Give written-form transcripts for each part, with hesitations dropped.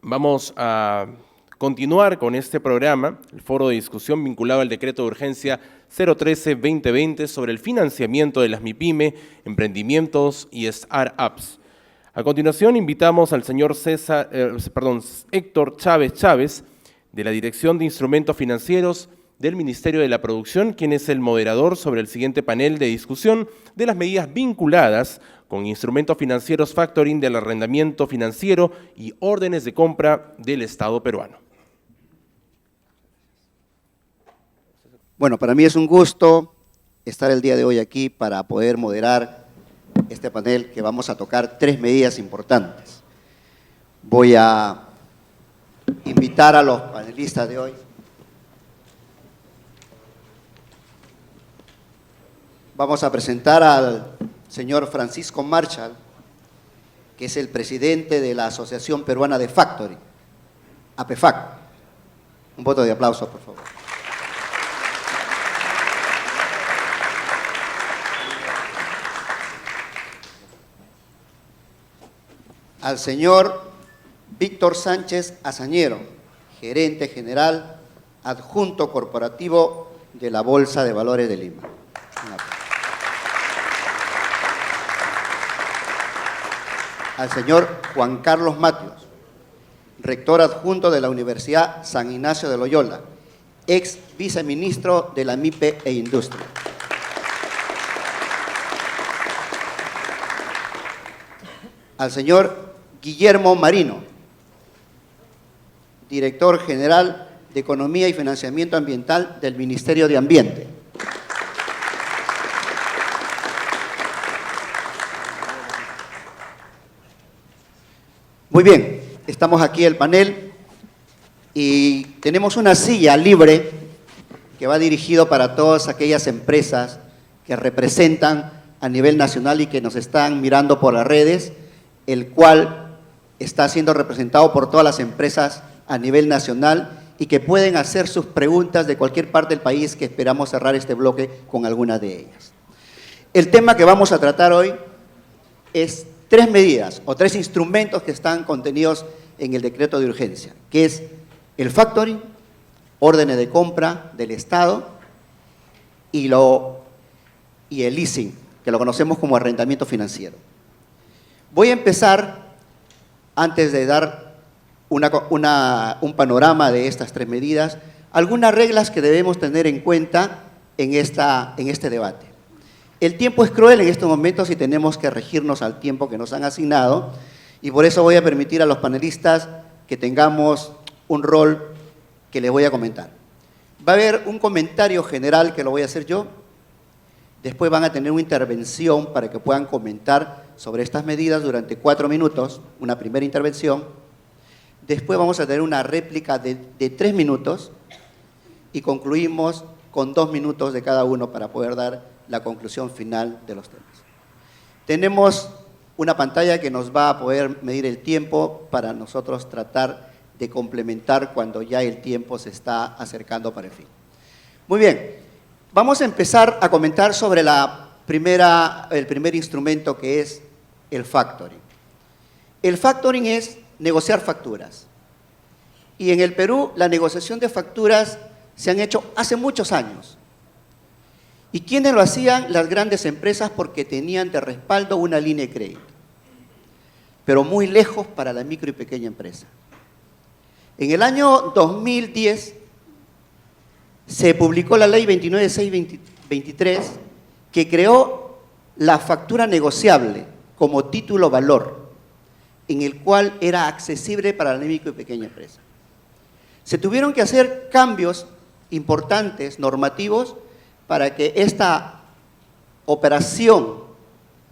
Vamos a continuar con este programa, el foro de discusión vinculado al decreto de urgencia 013-2020 sobre el financiamiento de las MIPYME, emprendimientos y startups. A continuación invitamos al señor Héctor Chávez, de la Dirección de Instrumentos Financieros del Ministerio de la Producción, quien es el moderador sobre el siguiente panel de discusión de las medidas vinculadas con instrumentos financieros factoring del arrendamiento financiero y órdenes de compra del Estado peruano. Bueno, para mí es un gusto estar el día de hoy aquí para poder moderar este panel que vamos a tocar tres medidas importantes. Voy a invitar a los panelistas de hoy vamos a presentar al señor Francisco Marshall, que es el presidente de la Asociación Peruana de Factoring, APEFAC. Un voto de aplauso, por favor. Al señor Víctor Sánchez Azañero, gerente general adjunto corporativo de la Bolsa de Valores de Lima. Al señor Juan Carlos Matios, rector adjunto de la Universidad San Ignacio de Loyola, ex viceministro de la MIPE e Industria. Al señor Guillermo Marino, director general de Economía y Financiamiento Ambiental del Ministerio de Ambiente. Muy bien, estamos aquí el panel y tenemos una silla libre que va dirigido para todas aquellas empresas que representan a nivel nacional y que nos están mirando por las redes, el cual está siendo representado por todas las empresas a nivel nacional y que pueden hacer sus preguntas de cualquier parte del país, que esperamos cerrar este bloque con alguna de ellas. El tema que vamos a tratar hoy es tres medidas o tres instrumentos que están contenidos en el decreto de urgencia, que es el factoring, órdenes de compra del Estado y el leasing, que lo conocemos como arrendamiento financiero. Voy a empezar, antes de dar un panorama de estas tres medidas, algunas reglas que debemos tener en cuenta en este debate. El tiempo es cruel en estos momentos y tenemos que regirnos al tiempo que nos han asignado, y por eso voy a permitir a los panelistas que tengamos un rol que les voy a comentar. Va a haber un comentario general que lo voy a hacer yo, después van a tener una intervención para que puedan comentar sobre estas medidas durante 4 minutos, una primera intervención, después vamos a tener una réplica de 3 minutos y concluimos con 2 minutos de cada uno para poder dar la conclusión final de los temas. Tenemos una pantalla que nos va a poder medir el tiempo para nosotros tratar de complementar cuando ya el tiempo se está acercando para el fin. Muy bien, vamos a empezar a comentar sobre el primer instrumento, que es el factoring. El factoring es negociar facturas. Y en el Perú la negociación de facturas se han hecho hace muchos años. ¿Y quiénes lo hacían? Las grandes empresas, porque tenían de respaldo una línea de crédito, pero muy lejos para la micro y pequeña empresa. En el año 2010 se publicó la ley 29623 que creó la factura negociable como título valor, en el cual era accesible para la micro y pequeña empresa. Se tuvieron que hacer cambios importantes normativos para que esta operación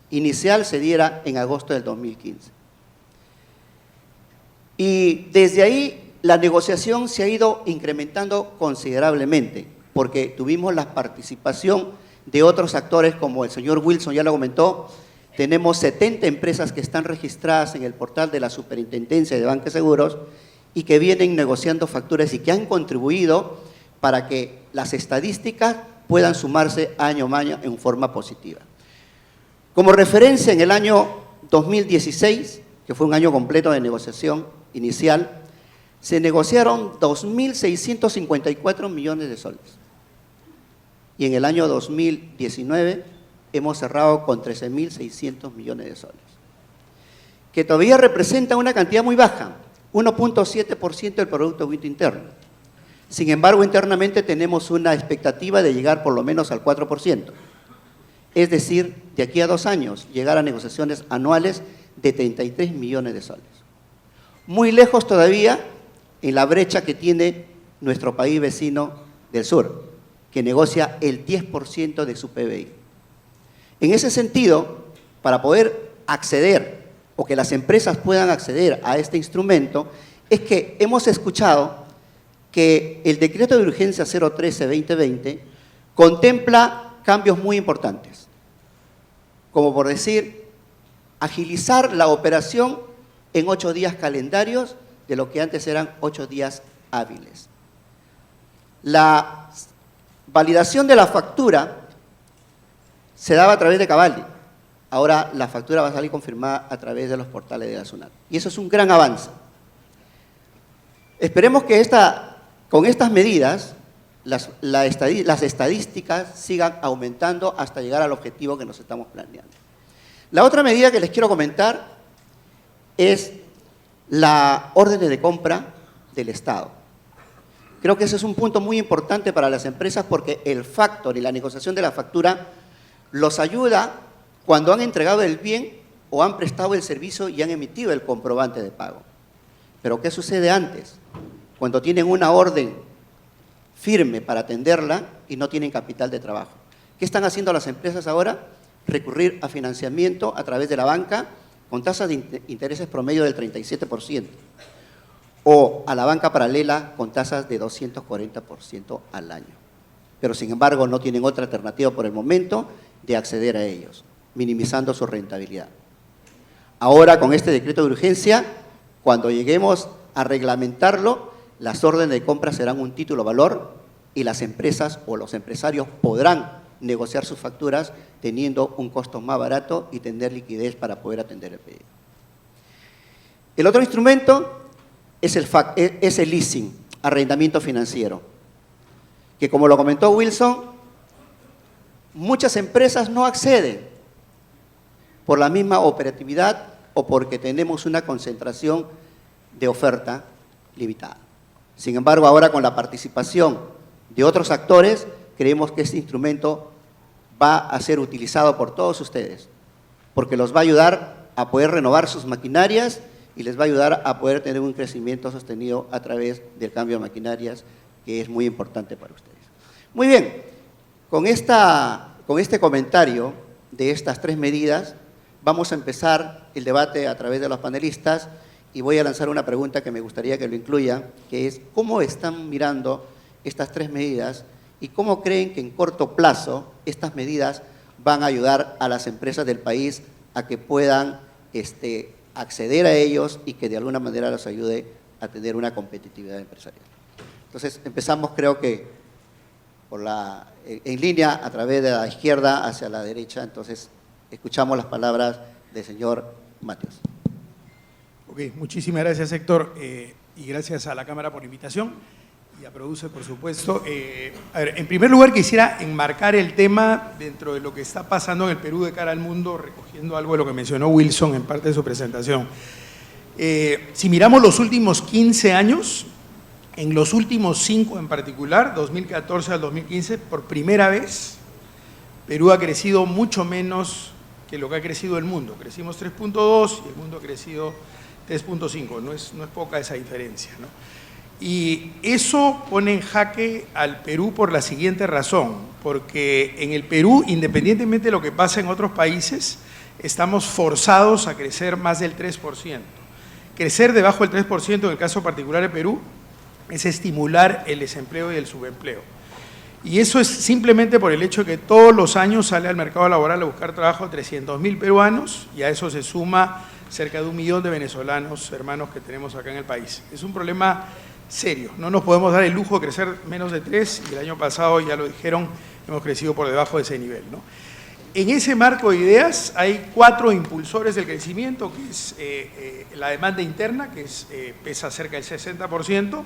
inicial se diera en agosto del 2015. Y desde ahí la negociación se ha ido incrementando considerablemente, porque tuvimos la participación de otros actores, como el señor Wilson ya lo comentó. Tenemos 70 empresas que están registradas en el portal de la Superintendencia de Banca y Seguros y que vienen negociando facturas y que han contribuido para que las estadísticas puedan sumarse año a año en forma positiva. Como referencia, en el año 2016, que fue un año completo de negociación inicial, se negociaron 2.654 millones de soles. Y en el año 2019 hemos cerrado con 13.600 millones de soles, que todavía representa una cantidad muy baja, 1.7% del Producto Bruto Interno. Sin embargo, internamente tenemos una expectativa de llegar por lo menos al 4%. Es decir, de aquí a 2 años, llegar a negociaciones anuales de 33 millones de soles. Muy lejos todavía en la brecha que tiene nuestro país vecino del sur, que negocia el 10% de su PBI. En ese sentido, para poder acceder o que las empresas puedan acceder a este instrumento, es que hemos escuchado que el Decreto de Urgencia 013-2020 contempla cambios muy importantes, como por decir, agilizar la operación en 8 días calendarios de lo que antes eran 8 días hábiles. La validación de la factura se daba a través de Cavalli. Ahora la factura va a salir confirmada a través de los portales de la SUNAT. Y eso es un gran avance. Esperemos que con estas medidas las estadísticas sigan aumentando hasta llegar al objetivo que nos estamos planeando. La otra medida que les quiero comentar es la orden de compra del Estado. Creo que ese es un punto muy importante para las empresas porque el factor y la negociación de la factura los ayuda cuando han entregado el bien o han prestado el servicio y han emitido el comprobante de pago. Pero ¿qué sucede antes? Cuando tienen una orden firme para atenderla y no tienen capital de trabajo. ¿Qué están haciendo las empresas ahora? Recurrir a financiamiento a través de la banca con tasas de intereses promedio del 37%, o a la banca paralela con tasas de 240% al año. Pero sin embargo no tienen otra alternativa por el momento de acceder a ellos, minimizando su rentabilidad. Ahora con este decreto de urgencia, cuando lleguemos a reglamentarlo, las órdenes de compra serán un título valor y las empresas o los empresarios podrán negociar sus facturas teniendo un costo más barato y tener liquidez para poder atender el pedido. El otro instrumento es el leasing, arrendamiento financiero, que como lo comentó Wilson, muchas empresas no acceden por la misma operatividad o porque tenemos una concentración de oferta limitada. Sin embargo, ahora con la participación de otros actores, creemos que este instrumento va a ser utilizado por todos ustedes, porque los va a ayudar a poder renovar sus maquinarias y les va a ayudar a poder tener un crecimiento sostenido a través del cambio de maquinarias, que es muy importante para ustedes. Muy bien, con este comentario de estas 3 medidas, vamos a empezar el debate a través de los panelistas y voy a lanzar una pregunta que me gustaría que lo incluya, que es ¿cómo están mirando estas 3 medidas y cómo creen que en corto plazo estas medidas van a ayudar a las empresas del país a que puedan acceder a ellos y que de alguna manera los ayude a tener una competitividad empresarial? Entonces, empezamos creo que en línea a través de la izquierda hacia la derecha. Entonces, escuchamos las palabras del señor Mateos. Ok, muchísimas gracias, Héctor, y gracias a la Cámara por la invitación y a Produce, por supuesto. A ver, en primer lugar, quisiera enmarcar el tema dentro de lo que está pasando en el Perú de cara al mundo, recogiendo algo de lo que mencionó Wilson en parte de su presentación. Si miramos los últimos 15 años, en los últimos 5 en particular, 2014 al 2015, por primera vez, Perú ha crecido mucho menos que lo que ha crecido el mundo. Crecimos 3.2 y el mundo ha crecido 3.5, no es poca esa diferencia, ¿no? Y eso pone en jaque al Perú por la siguiente razón, porque en el Perú, independientemente de lo que pasa en otros países, estamos forzados a crecer más del 3%. Crecer debajo del 3% en el caso particular de Perú es estimular el desempleo y el subempleo. Y eso es simplemente por el hecho de que todos los años sale al mercado laboral a buscar trabajo 300.000 peruanos y a eso se suma cerca de 1 millón de venezolanos, hermanos que tenemos acá en el país. Es un problema serio, no nos podemos dar el lujo de crecer menos de 3 y el año pasado, ya lo dijeron, hemos crecido por debajo de ese nivel, ¿no? En ese marco de ideas hay 4 impulsores del crecimiento, que es la demanda interna, que pesa cerca del 60%,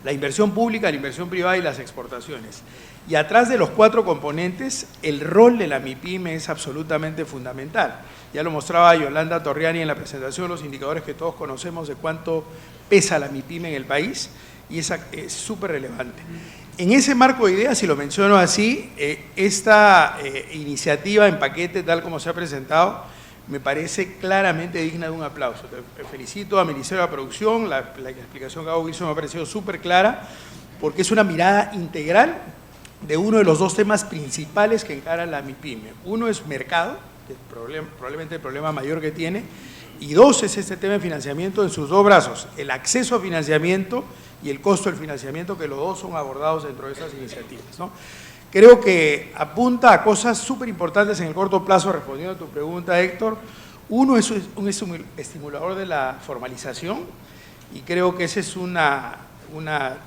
la inversión pública, la inversión privada y las exportaciones. Y atrás de los 4 componentes, el rol de la MIPYME es absolutamente fundamental. Ya lo mostraba Yolanda Torriani en la presentación, los indicadores que todos conocemos de cuánto pesa la MIPYME en el país, y es súper relevante. En ese marco de ideas, si lo menciono así, esta iniciativa en paquete, tal como se ha presentado, me parece claramente digna de un aplauso. Te felicito al Ministerio de la Producción, la explicación que hago Wilson me ha parecido súper clara, porque es una mirada integral de uno de los 2 temas principales que encara la MIPYME. Uno es mercado, que es probablemente el problema mayor que tiene, y 2 es este tema de financiamiento en sus 2 brazos, el acceso a financiamiento y el costo del financiamiento, que los 2 son abordados dentro de estas iniciativas, ¿no? Creo que apunta a cosas súper importantes en el corto plazo, respondiendo a tu pregunta, Héctor. Uno es un estimulador de la formalización, y creo que esa es una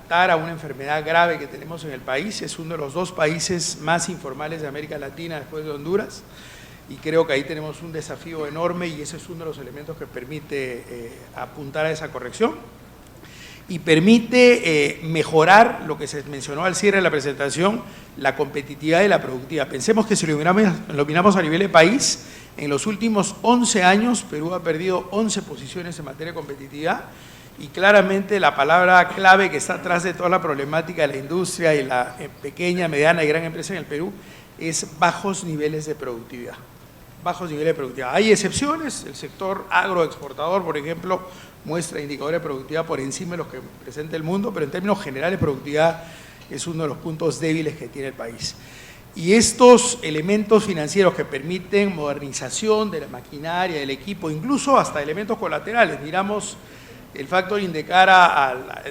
tara, una enfermedad grave que tenemos en el país. Es uno de los 2 países más informales de América Latina después de Honduras, y creo que ahí tenemos un desafío enorme, y ese es uno de los elementos que permite apuntar a esa corrección y permite mejorar lo que se mencionó al cierre de la presentación, la competitividad y la productividad. Pensemos que si lo miramos a nivel de país, en los últimos 11 años Perú ha perdido 11 posiciones en materia de competitividad, y claramente la palabra clave que está atrás de toda la problemática de la industria y la pequeña, mediana y gran empresa en el Perú es bajos niveles de productividad. Bajos niveles de productividad. Hay excepciones, el sector agroexportador, por ejemplo, muestra indicadores de productividad por encima de los que presenta el mundo, pero en términos generales productividad es uno de los puntos débiles que tiene el país. Y estos elementos financieros que permiten modernización de la maquinaria, del equipo, incluso hasta elementos colaterales. Miramos el factoring de cara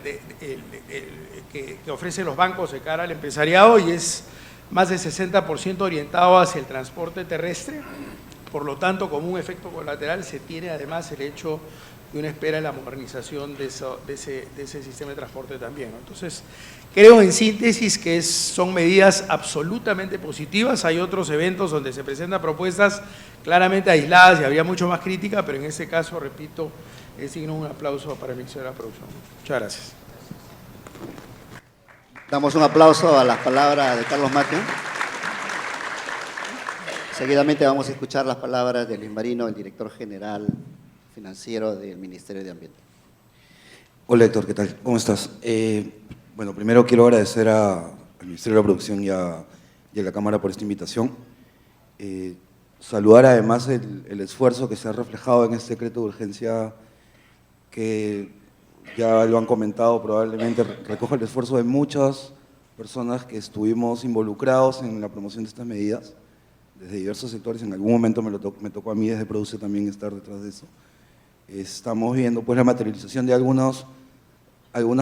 que ofrecen los bancos de cara al empresariado, y es más del 60% orientado hacia el transporte terrestre. Por lo tanto, como un efecto colateral se tiene además el hecho de una espera en la modernización de ese sistema de transporte también, ¿no? Entonces, creo en síntesis que son medidas absolutamente positivas. Hay otros eventos donde se presentan propuestas claramente aisladas y habría mucho más crítica, pero en este caso, repito, es digno un aplauso para el Ministerio de la Producción. Muchas gracias. Damos un aplauso a las palabras de Carlos Matthew. Seguidamente vamos a escuchar las palabras de Luis Marino, el director general financiero del Ministerio de Ambiente. Hola Héctor, ¿qué tal? ¿Cómo estás? Bueno, primero quiero agradecer al Ministerio de la Producción y a la Cámara por esta invitación. Saludar además el esfuerzo que se ha reflejado en este decreto de urgencia, que ya lo han comentado, probablemente recoge el esfuerzo de muchas personas que estuvimos involucrados en la promoción de estas medidas, desde diversos sectores. En algún momento me tocó a mí desde Produce también estar detrás de eso. Estamos viendo pues la materialización de algunas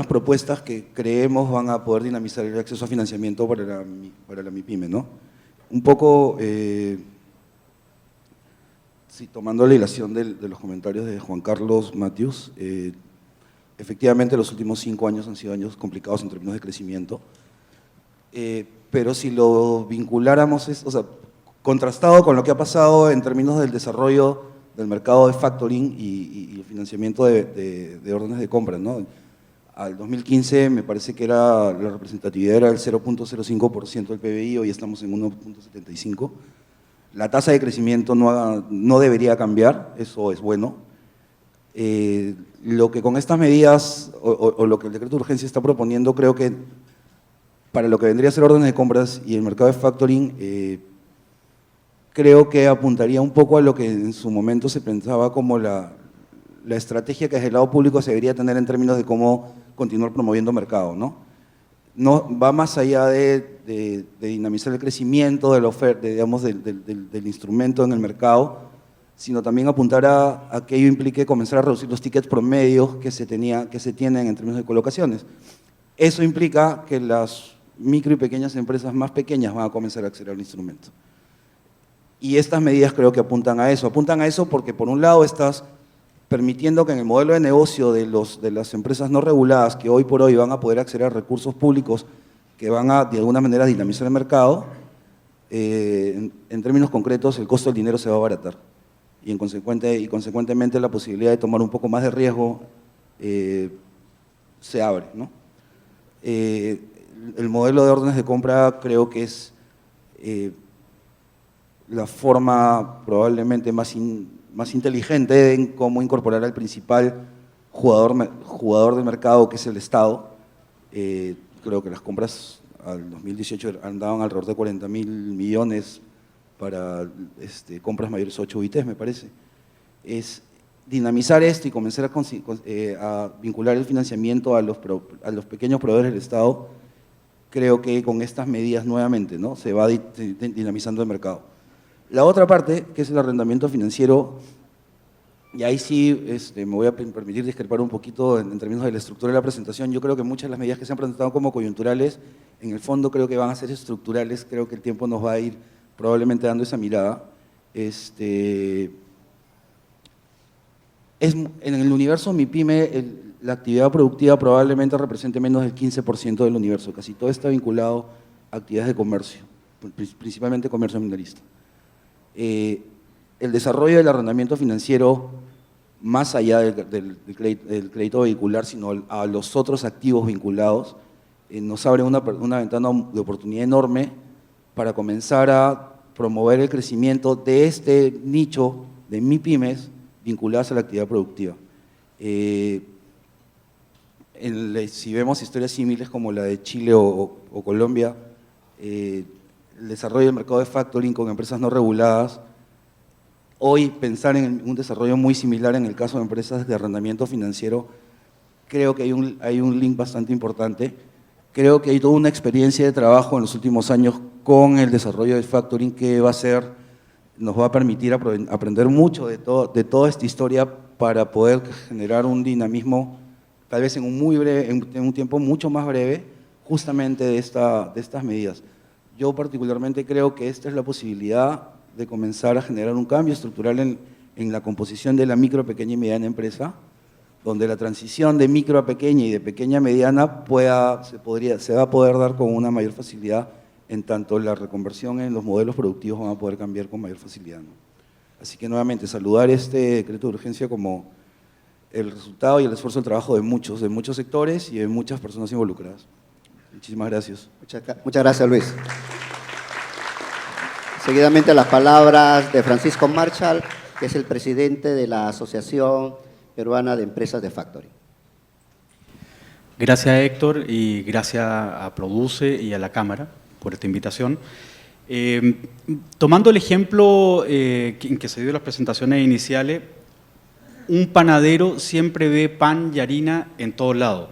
propuestas que creemos van a poder dinamizar el acceso a financiamiento para la MIPYME, ¿no? Un poco, sí, tomando la hilación de los comentarios de Juan Carlos Matius, efectivamente los últimos 5 años han sido años complicados en términos de crecimiento, pero si lo vinculáramos, o sea, contrastado con lo que ha pasado en términos del desarrollo del mercado de factoring y el financiamiento de órdenes de compra, ¿no? Al 2015 me parece que la representatividad era el 0.05% del PBI, hoy estamos en 1.75%. La tasa de crecimiento no debería cambiar, eso es bueno. Lo que con estas medidas, o lo que el decreto de urgencia está proponiendo, creo que para lo que vendría a ser órdenes de compras y el mercado de factoring, creo que apuntaría un poco a lo que en su momento se pensaba como la estrategia que desde el lado público se debería tener en términos de cómo continuar promoviendo mercado, ¿no? No va más allá de dinamizar el crecimiento de la oferta, digamos, del instrumento en el mercado, sino también apuntar a que ello implique comenzar a reducir los tickets promedios que se tienen en términos de colocaciones. Eso implica que las micro y pequeñas empresas más pequeñas van a comenzar a acceder al instrumento. Y estas medidas creo que apuntan a eso porque por un lado estás permitiendo que en el modelo de negocio de las empresas no reguladas, que hoy por hoy van a poder acceder a recursos públicos que van a de alguna manera dinamizar el mercado, en términos concretos el costo del dinero se va a abaratar y consecuentemente la posibilidad de tomar un poco más de riesgo se abre, ¿no? El modelo de órdenes de compra creo que es la forma probablemente más inteligente en cómo incorporar al principal jugador del mercado, que es el Estado. Creo que las compras al 2018 andaban alrededor de 40.000 millones para compras mayores a 8 UITs, me parece. Es dinamizar esto y comenzar a vincular el financiamiento a los pequeños proveedores del Estado. Creo que con estas medidas nuevamente, ¿no?, se va dinamizando el mercado. La otra parte, que es el arrendamiento financiero, y ahí sí me voy a permitir discrepar un poquito en términos de la estructura de la presentación. Yo creo que muchas de las medidas que se han presentado como coyunturales, en el fondo creo que van a ser estructurales. Creo que el tiempo nos va a ir probablemente dando esa mirada. En el universo MIPYME, la actividad productiva probablemente represente menos del 15% del universo. Casi todo está vinculado a actividades de comercio, principalmente comercio minorista. El desarrollo del arrendamiento financiero, más allá del crédito vehicular, sino a los otros activos vinculados, nos abre una ventana de oportunidad enorme para comenzar a promover el crecimiento de este nicho de MIPYMES vinculadas a la actividad productiva. Si vemos historias similares como la de Chile o Colombia, el desarrollo del mercado de factoring con empresas no reguladas, hoy pensar en un desarrollo muy similar en el caso de empresas de arrendamiento financiero, creo que hay un link bastante importante. Creo que hay toda una experiencia de trabajo en los últimos años con el desarrollo del factoring que nos va a permitir aprender mucho de toda esta historia para poder generar un dinamismo, tal vez en un tiempo mucho más breve, justamente de estas medidas. Yo particularmente creo que esta es la posibilidad de comenzar a generar un cambio estructural en la composición de la micro, pequeña y mediana empresa, donde la transición de micro a pequeña y de pequeña a mediana se va a poder dar con una mayor facilidad, en tanto la reconversión en los modelos productivos van a poder cambiar con mayor facilidad, ¿no? Así que nuevamente saludar este decreto de urgencia como el resultado y el esfuerzo del trabajo de muchos sectores y de muchas personas involucradas. Muchísimas gracias. Muchas gracias, Luis. Seguidamente las palabras de Francisco Marshall, que es el presidente de la Asociación Peruana de Empresas de Factoring. Gracias, Héctor, y gracias a Produce y a la Cámara por esta invitación. Tomando el ejemplo en que se dio en las presentaciones iniciales, un panadero siempre ve pan y harina en todos lados.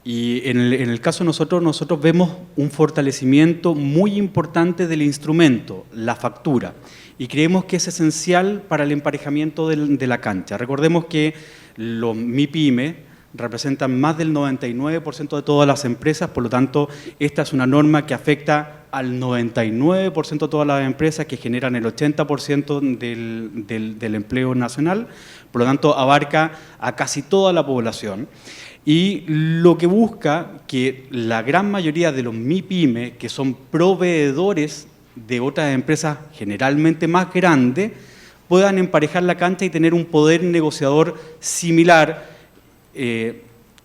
Y en el caso de nosotros vemos un fortalecimiento muy importante del instrumento, la factura, y creemos que es esencial para el emparejamiento de la cancha. Recordemos que los MIPYME representan más del 99% de todas las empresas, por lo tanto, esta es una norma que afecta al 99% de todas las empresas que generan el 80% del empleo nacional, por lo tanto, abarca a casi toda la población. Y lo que busca que la gran mayoría de los MIPYME, que son proveedores de otras empresas generalmente más grandes, puedan emparejar la cancha y tener un poder negociador similar,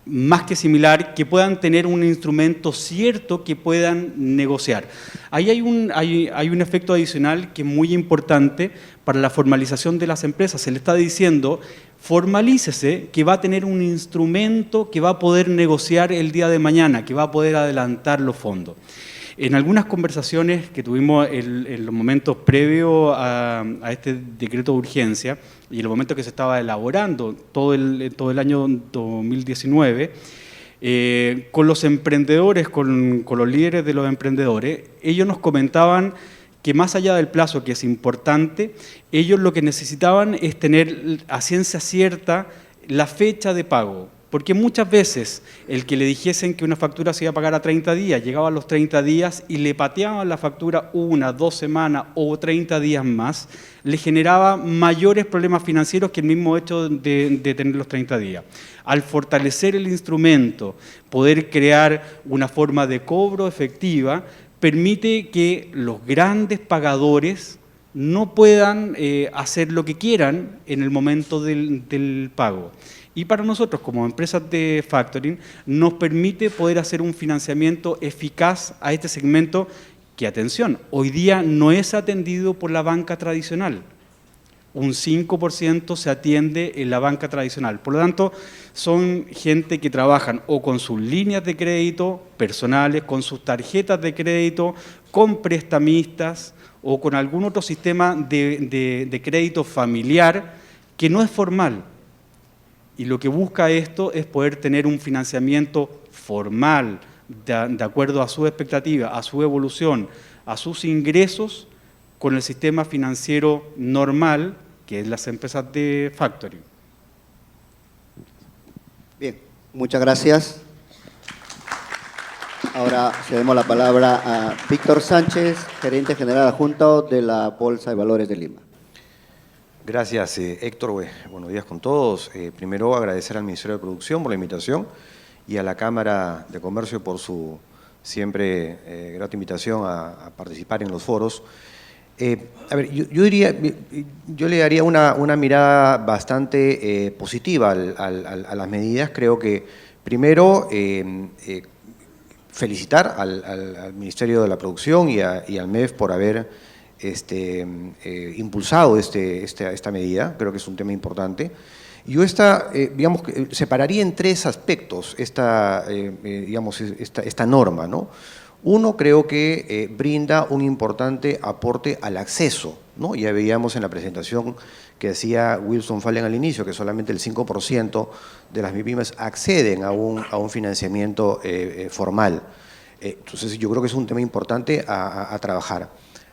más que similar, que puedan tener un instrumento cierto que puedan negociar. Ahí hay un efecto adicional que es muy importante para la formalización de las empresas. Se le está diciendo, formalícese que va a tener un instrumento que va a poder negociar el día de mañana, que va a poder adelantar los fondos. En algunas conversaciones que tuvimos en los momentos previos a este decreto de urgencia y en los momentos que se estaba elaborando todo el año 2019, con los emprendedores, con los líderes de los emprendedores, ellos nos comentaban que más allá del plazo, que es importante, ellos lo que necesitaban es tener a ciencia cierta la fecha de pago. Porque muchas veces el que le dijesen que una factura se iba a pagar a 30 días, llegaba a los 30 días y le pateaban la factura 1, 2 semanas o 30 días más, le generaba mayores problemas financieros que el mismo hecho de tener los 30 días. Al fortalecer el instrumento, poder crear una forma de cobro efectiva, permite que los grandes pagadores no puedan hacer lo que quieran en el momento del pago. Y para nosotros, como empresas de factoring, nos permite poder hacer un financiamiento eficaz a este segmento que, atención, hoy día no es atendido por la banca tradicional. Un 5% se atiende en la banca tradicional. Por lo tanto, son gente que trabajan o con sus líneas de crédito personales, con sus tarjetas de crédito, con prestamistas o con algún otro sistema de crédito familiar que no es formal. Y lo que busca esto es poder tener un financiamiento formal, de acuerdo a su expectativa, a su evolución, a sus ingresos, con el sistema financiero normal, que es las empresas de factoring. Bien, muchas gracias. Ahora cedemos la palabra a Víctor Sánchez, gerente general adjunto de la Bolsa de Valores de Lima. Gracias, Héctor. Buenos días con todos. Primero, agradecer al Ministerio de Producción por la invitación y a la Cámara de Comercio por su siempre grata invitación a participar en los foros. A ver, yo le daría una mirada bastante positiva a las medidas. Creo que, primero, felicitar al Ministerio de la Producción y al MEF por haber impulsado esta medida. Creo que es un tema importante. Yo digamos, separaría en tres aspectos esta norma, ¿no? Uno, creo que brinda un importante aporte al acceso, ¿no? Ya veíamos en la presentación que hacía Wilson Fallen al inicio que solamente el 5% de las MIPYMES acceden a un financiamiento formal. Entonces, yo creo que es un tema importante a trabajar.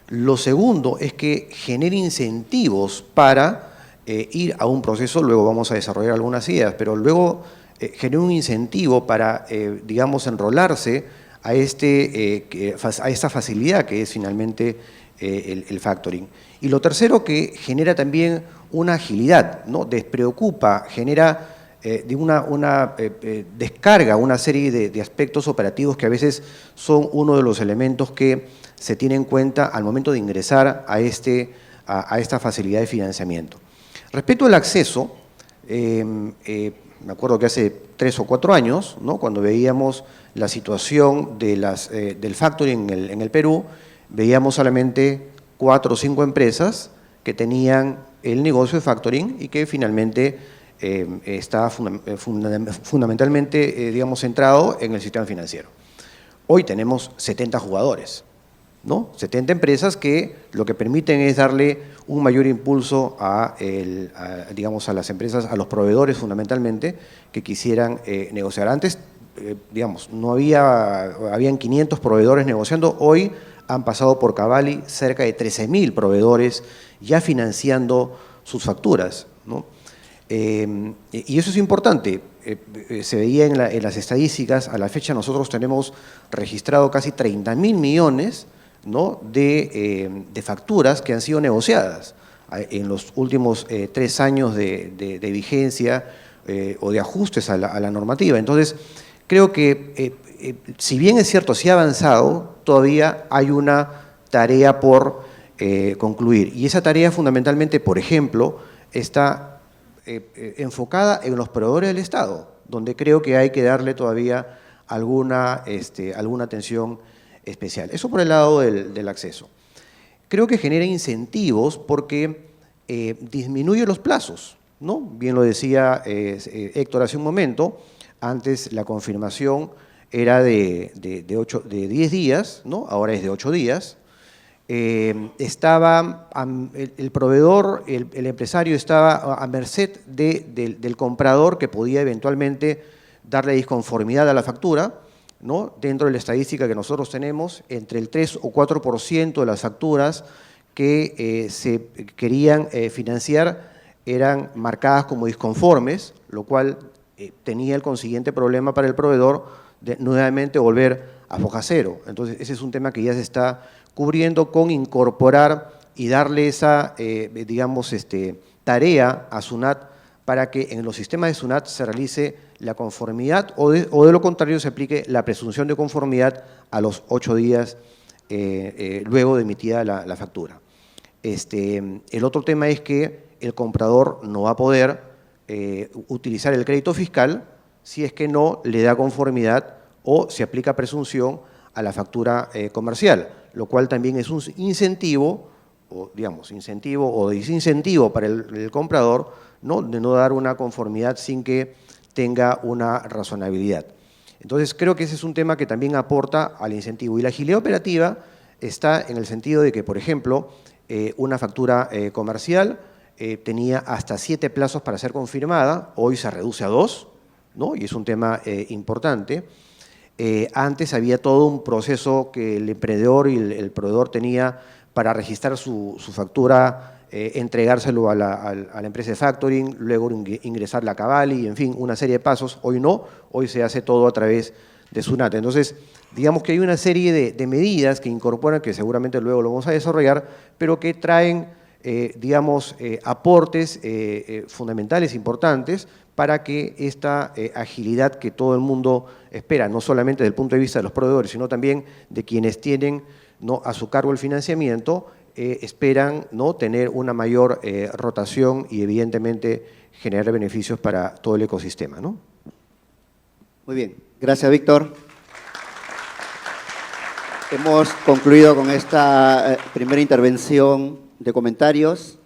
Lo segundo es que genere incentivos para ir a un proceso, luego vamos a desarrollar algunas ideas, pero luego genere un incentivo para, digamos, enrolarse a esta facilidad que es finalmente el factoring. Y lo tercero, que genera también una agilidad, ¿no? Despreocupa, genera descarga una serie de aspectos operativos que a veces son uno de los elementos que se tiene en cuenta al momento de ingresar a esta facilidad de financiamiento. Respecto al acceso, me acuerdo que hace 3 o 4 años, ¿no? Cuando veíamos la situación del factoring en el Perú, veíamos solamente 4 o 5 empresas que tenían el negocio de factoring y que finalmente estaba fundamentalmente, digamos, centrado en el sistema financiero. Hoy tenemos 70 jugadores, ¿no? 70 empresas que lo que permiten es darle un mayor impulso digamos, a las empresas, a los proveedores fundamentalmente, que quisieran negociar. Antes, digamos, habían 500 proveedores negociando, hoy han pasado por Cavalli cerca de 13.000 proveedores ya financiando sus facturas, ¿no? Y eso es importante. Se veía en las estadísticas, a la fecha nosotros tenemos registrado casi 30.000 millones, ¿no? de facturas que han sido negociadas en los últimos 3 años de vigencia o de ajustes a la normativa. Entonces, creo que si bien es cierto, sí ha avanzado, todavía hay una tarea por concluir. Y esa tarea fundamentalmente, por ejemplo, está enfocada en los proveedores del Estado, donde creo que hay que darle todavía alguna atención especial. Eso por el lado del acceso. Creo que genera incentivos porque disminuye los plazos, ¿no? Bien lo decía Héctor hace un momento, antes la confirmación era de 10 días, ¿no? Ahora es de 8 días. El proveedor, el empresario estaba a merced del comprador que podía eventualmente darle disconformidad a la factura, ¿no? Dentro de la estadística que nosotros tenemos, entre el 3 o 4% de las facturas que se querían financiar eran marcadas como disconformes, lo cual tenía el consiguiente problema para el proveedor de nuevamente volver a foja cero. Entonces, ese es un tema que ya se está cubriendo con incorporar y darle esa, digamos, tarea a SUNAT para que en los sistemas de SUNAT se realice la conformidad o de lo contrario se aplique la presunción de conformidad a los 8 días luego de emitida la factura. El otro tema es que el comprador no va a poder utilizar el crédito fiscal si es que no le da conformidad o se aplica presunción a la factura comercial, lo cual también es un incentivo, o digamos, incentivo o desincentivo para el comprador, ¿no?, de no dar una conformidad sin que tenga una razonabilidad. Entonces, creo que ese es un tema que también aporta al incentivo. Y la agilidad operativa está en el sentido de que, por ejemplo, una factura comercial tenía hasta 7 plazos para ser confirmada, hoy se reduce a 2, ¿no?, y es un tema importante. Antes había todo un proceso que el emprendedor y el proveedor tenía para registrar su factura, entregárselo a la empresa de factoring, luego ingresar la Cavali, en fin, una serie de pasos. Hoy no, hoy se hace todo a través de SUNAT. Entonces, digamos que hay una serie de medidas que incorporan, que seguramente luego lo vamos a desarrollar, pero que traen, digamos, aportes fundamentales, importantes, para que esta agilidad que todo el mundo espera, no solamente desde el punto de vista de los proveedores, sino también de quienes tienen, ¿no?, a su cargo el financiamiento, esperan, ¿no?, tener una mayor rotación y evidentemente generar beneficios para todo el ecosistema, ¿no? Muy bien, gracias, Víctor. Hemos concluido con esta primera intervención de comentarios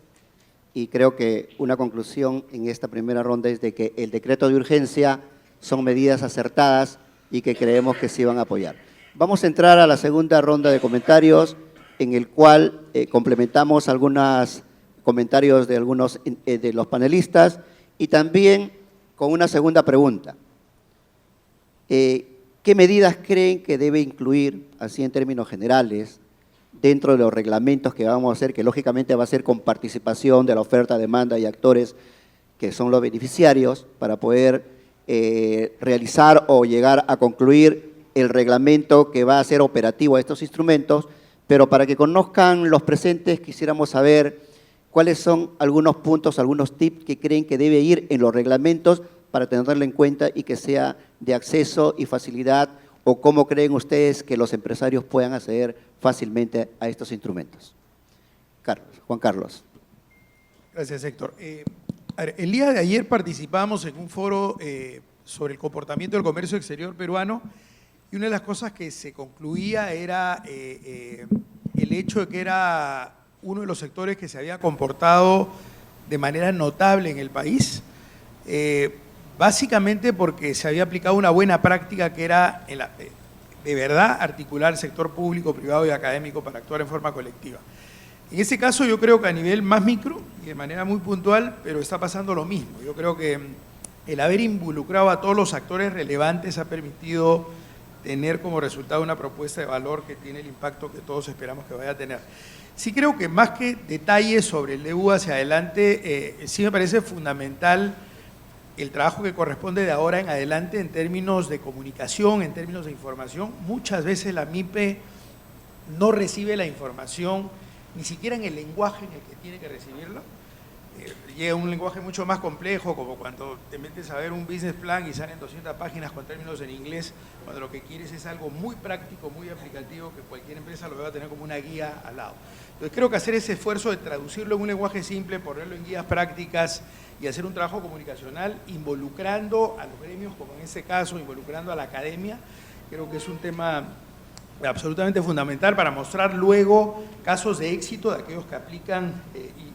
y creo que una conclusión en esta primera ronda es de que el decreto de urgencia son medidas acertadas y que creemos que se van a apoyar. Vamos a entrar a la segunda ronda de comentarios, en el cual complementamos algunos comentarios de algunos de los panelistas y también con una segunda pregunta. ¿Qué medidas creen que debe incluir, así en términos generales, dentro de los reglamentos que vamos a hacer, que lógicamente va a ser con participación de la oferta, demanda y actores que son los beneficiarios, para poder realizar o llegar a concluir el reglamento que va a ser operativo a estos instrumentos? Pero para que conozcan los presentes, quisiéramos saber cuáles son algunos puntos, algunos tips que creen que debe ir en los reglamentos para tenerlo en cuenta y que sea de acceso y facilidad, o cómo creen ustedes que los empresarios puedan acceder fácilmente a estos instrumentos. Juan Carlos. Gracias, Héctor. A ver, el día de ayer participamos en un foro sobre el comportamiento del comercio exterior peruano, y una de las cosas que se concluía era el hecho de que era uno de los sectores que se había comportado de manera notable en el país, básicamente porque se había aplicado una buena práctica que era de verdad articular el sector público, privado y académico para actuar en forma colectiva. En ese caso yo creo que a nivel más micro y de manera muy puntual, pero está pasando lo mismo. Yo creo que el haber involucrado a todos los actores relevantes ha permitido tener como resultado una propuesta de valor que tiene el impacto que todos esperamos que vaya a tener. Sí creo que más que detalles sobre el DU hacia adelante, sí me parece fundamental el trabajo que corresponde de ahora en adelante en términos de comunicación, en términos de información. Muchas veces la MIPE no recibe la información ni siquiera en el lenguaje en el que tiene que recibirlo. Llega un lenguaje mucho más complejo, como cuando te metes a ver un business plan y salen 200 páginas con términos en inglés, cuando lo que quieres es algo muy práctico, muy aplicativo, que cualquier empresa lo va a tener como una guía al lado. Entonces creo que hacer ese esfuerzo de traducirlo en un lenguaje simple, ponerlo en guías prácticas y hacer un trabajo comunicacional involucrando a los gremios, como en este caso, involucrando a la academia, creo que es un tema absolutamente fundamental para mostrar luego casos de éxito de aquellos que aplican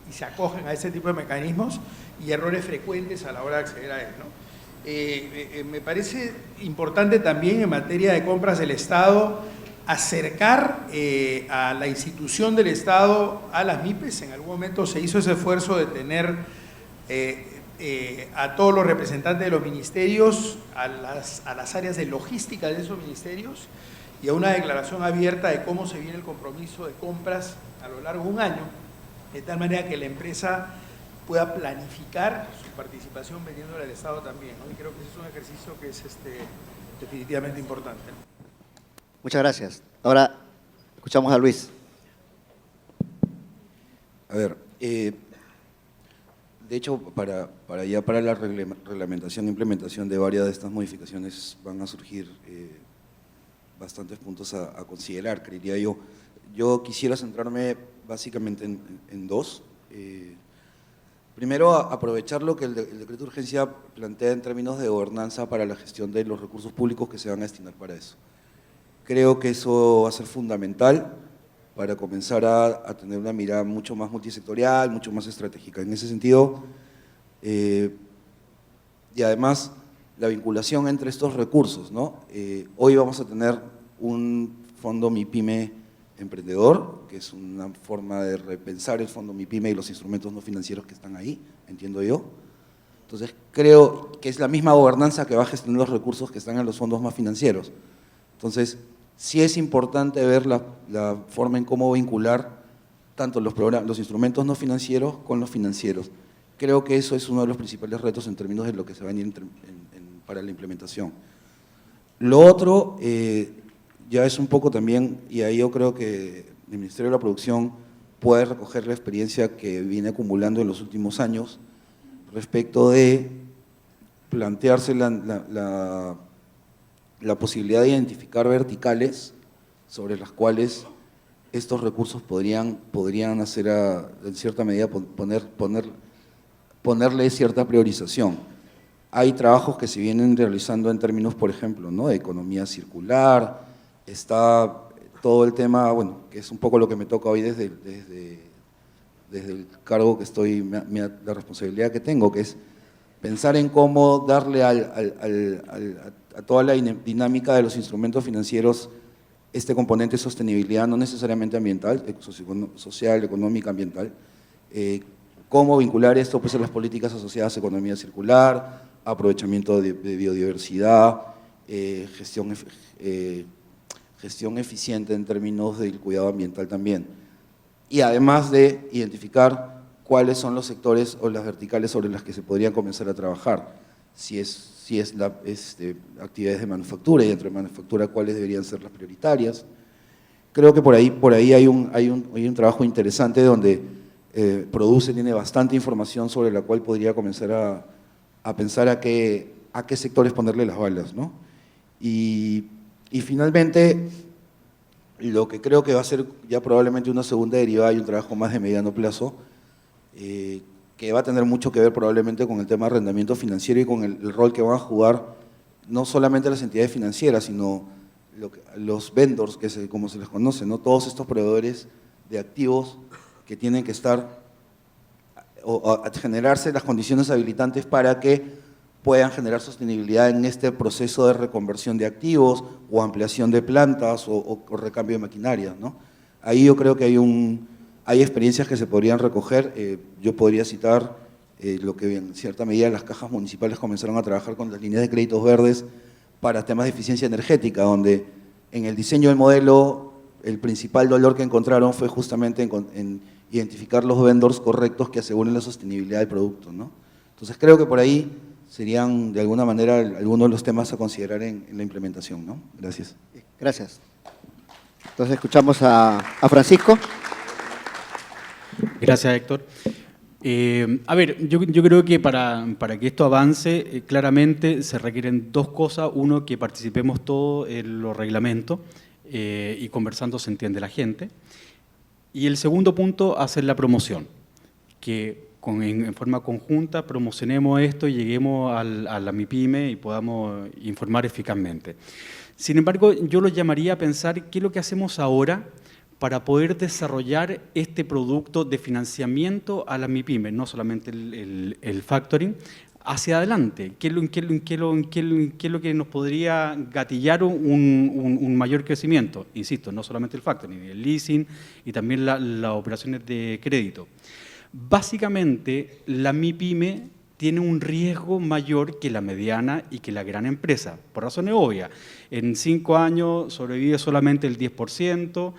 y se acogen a ese tipo de mecanismos y errores frecuentes a la hora de acceder a él, ¿no? Me parece importante también en materia de compras del Estado acercar a la institución del Estado a las MIPES. En algún momento se hizo ese esfuerzo de tener a todos los representantes de los ministerios, a las áreas de logística de esos ministerios, y a una declaración abierta de cómo se viene el compromiso de compras a lo largo de un año, de tal manera que la empresa pueda planificar su participación vendiéndole al Estado también, ¿no? Y creo que ese es un ejercicio que es definitivamente importante. Muchas gracias. Ahora escuchamos a Luis. A ver, de hecho, para la reglamentación e implementación de varias de estas modificaciones van a surgir bastantes puntos a considerar, creería yo. Yo quisiera centrarme básicamente en dos. Primero, aprovechar lo que el decreto de urgencia plantea en términos de gobernanza para la gestión de los recursos públicos que se van a destinar para eso. Creo que eso va a ser fundamental para comenzar a tener una mirada mucho más multisectorial, mucho más estratégica. En ese sentido, y además la vinculación entre estos recursos, ¿no? Hoy vamos a tener un fondo MIPYME emprendedor, que es una forma de repensar el fondo MIPYME y los instrumentos no financieros que están ahí, entiendo yo. Entonces, creo que es la misma gobernanza que va a gestionar los recursos que están en los fondos más financieros. Entonces, sí es importante ver la forma en cómo vincular tanto los instrumentos no financieros con los financieros. Creo que eso es uno de los principales retos en términos de lo que se va a venir para la implementación. Lo otro, ya es un poco también, y ahí yo creo que el Ministerio de la Producción puede recoger la experiencia que viene acumulando en los últimos años respecto de plantearse la posibilidad de identificar verticales sobre las cuales estos recursos podrían hacer, en cierta medida, ponerle cierta priorización. Hay trabajos que se vienen realizando en términos, por ejemplo, ¿no?, de economía circular. Está todo el tema, bueno, que es un poco lo que me toca hoy desde el cargo que estoy, la responsabilidad que tengo, que es pensar en cómo darle a toda la dinámica de los instrumentos financieros este componente de sostenibilidad, no necesariamente ambiental, social, económica, ambiental, cómo vincular esto pues, a las políticas asociadas a economía circular, aprovechamiento de biodiversidad, gestión eficiente en términos del cuidado ambiental también. Y además de identificar cuáles son los sectores o las verticales sobre las que se podrían comenzar a trabajar, si es actividades de manufactura y dentro de manufactura cuáles deberían ser las prioritarias. Creo que por ahí hay un trabajo interesante donde Produce tiene bastante información sobre la cual podría comenzar a pensar a qué sectores ponerle las balas, ¿no? Y finalmente, lo que creo que va a ser ya probablemente una segunda derivada y un trabajo más de mediano plazo, que va a tener mucho que ver probablemente con el tema de arrendamiento financiero y con el rol que van a jugar no solamente las entidades financieras, sino los vendors, como se les conoce, ¿no? Todos estos proveedores de activos que tienen que estar o a generarse las condiciones habilitantes para que puedan generar sostenibilidad en este proceso de reconversión de activos o ampliación de plantas o recambio de maquinaria, ¿no? Ahí yo creo que hay experiencias que se podrían recoger. Yo podría citar lo que en cierta medida las cajas municipales comenzaron a trabajar con las líneas de créditos verdes para temas de eficiencia energética, donde en el diseño del modelo el principal dolor que encontraron fue justamente en identificar los vendors correctos que aseguren la sostenibilidad del producto, ¿no? Entonces creo que por ahí serían de alguna manera algunos de los temas a considerar en la implementación, ¿no? Gracias. Gracias. Entonces escuchamos a Francisco. Gracias, Héctor. A ver, yo creo que para que esto avance, claramente se requieren dos cosas. Uno, que participemos todos en los reglamentos y conversando se entiende la gente. Y el segundo punto, hacer la promoción, que en forma conjunta promocionemos esto y lleguemos a la MIPYME y podamos informar eficazmente. Sin embargo, yo lo llamaría a pensar qué es lo que hacemos ahora para poder desarrollar este producto de financiamiento a la MIPYME, no solamente el factoring, hacia adelante. ¿Qué es lo que nos podría gatillar un mayor crecimiento? Insisto, no solamente el factoring, el leasing y también las operaciones de crédito. Básicamente, la MIPYME tiene un riesgo mayor que la mediana y que la gran empresa, por razones obvias. En 5 años sobrevive solamente el 10%,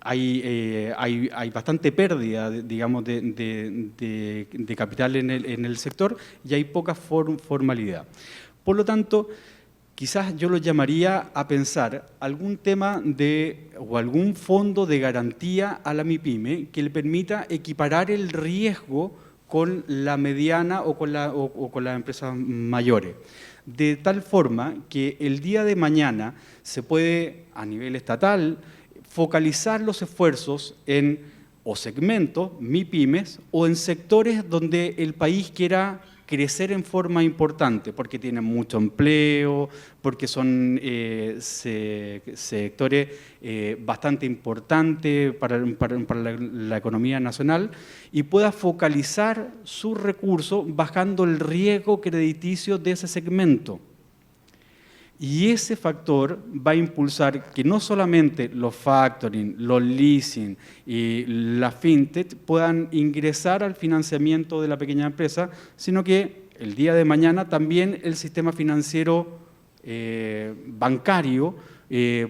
hay bastante pérdida, digamos, de capital en el sector y hay poca formalidad. Por lo tanto, quizás yo lo llamaría a pensar algún tema o algún fondo de garantía a la MIPYME que le permita equiparar el riesgo con la mediana o con las empresas mayores. de tal forma que el día de mañana se puede, a nivel estatal, focalizar los esfuerzos en o segmentos, MIPYMES, o en sectores donde el país quiera crecer en forma importante, porque tienen mucho empleo, porque son sectores bastante importantes para la economía nacional, y pueda focalizar sus recursos bajando el riesgo crediticio de ese segmento. Y ese factor va a impulsar que no solamente los factoring, los leasing y la fintech puedan ingresar al financiamiento de la pequeña empresa, sino que el día de mañana también el sistema financiero bancario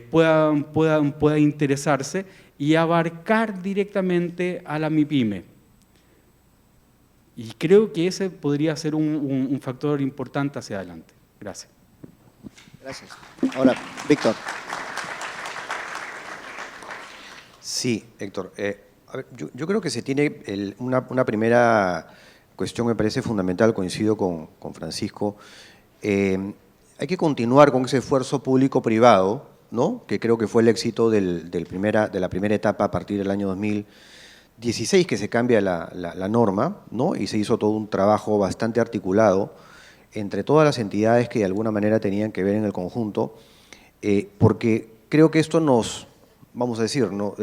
pueda interesarse y abarcar directamente a la MIPYME. Y creo que ese podría ser un factor importante hacia adelante. Gracias. Gracias. Ahora, Víctor. Sí, Héctor. A ver, yo creo que se tiene una primera cuestión, me parece fundamental, coincido con Francisco. Hay que continuar con ese esfuerzo público-privado, ¿no? Que creo que fue el éxito de la primera etapa a partir del año 2016, que se cambia la norma, ¿no? Y se hizo todo un trabajo bastante articulado entre todas las entidades que de alguna manera tenían que ver en el conjunto, porque creo que esto nos, vamos a decir, ¿no?